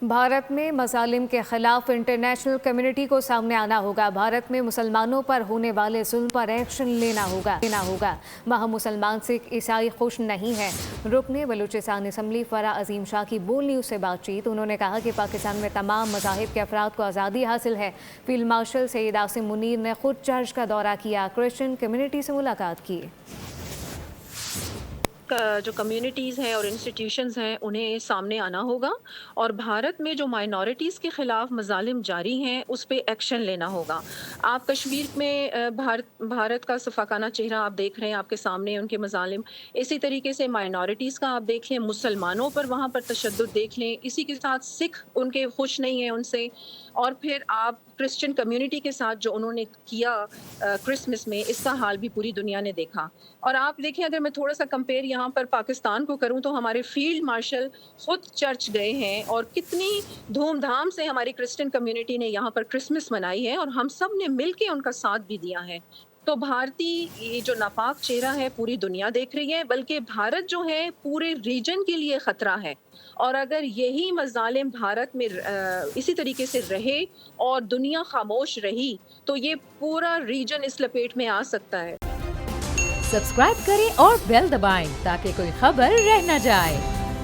भारत में मसालिम के खिलाफ इंटरनेशनल कम्युनिटी को सामने आना होगा। भारत में मुसलमानों पर होने वाले जुल्म पर एक्शन लेना होगा। वहाँ मुसलमान सिख ईसाई खुश नहीं हैं। रुकने बलूचिस्तान असम्बली फरा अजीम शाह की बोल न्यूज़ से बातचीत। उन्होंने कहा कि पाकिस्तान में तमाम मज़ाहिब के अफराद को आज़ादी हासिल है। फील्ड मार्शल सैयद आसिम मुनीर ने खुद चर्च का दौरा किया, क्रिश्चियन कम्युनिटी से मुलाकात की। जो कम्युनिटीज़ हैं और इंस्टीट्यूशंस हैं उन्हें सामने आना होगा और भारत में जो माइनॉरिटीज़ के ख़िलाफ़ मज़ालिम जारी हैं उस पे एक्शन लेना होगा। आप कश्मीर में भारत का सफ़ाकाना चेहरा आप देख रहे हैं, आपके सामने उनके मज़ालिम। इसी तरीके से माइनॉरिटीज़ का आप देख लें, मुसलमानों पर वहाँ पर तशद्दुद देख लें। इसी के साथ सिख उनके खुश नहीं हैं उनसे, और फिर आप क्रिश्चियन कम्युनिटी के साथ जो उन्होंने किया क्रिसमस में, इसका हाल भी पूरी दुनिया ने देखा। और आप देखें, अगर मैं थोड़ा सा कंपेयर यहाँ पर पाकिस्तान को करूँ तो हमारे फील्ड मार्शल खुद चर्च गए हैं और कितनी धूमधाम से हमारी क्रिश्चियन कम्युनिटी ने यहाँ पर क्रिसमस मनाई है और हम सब ने मिलके उनका साथ भी दिया है। तो भारतीय ये जो नापाक चेहरा है पूरी दुनिया देख रही है, बल्कि भारत जो है पूरे रीजन के लिए खतरा है। और अगर यही मज़ालिम भारत में इसी तरीके से रहे और दुनिया खामोश रही तो ये पूरा रीजन इस लपेट में आ सकता है। सब्सक्राइब करें और बेल दबाएं ताकि कोई खबर रह न जाए।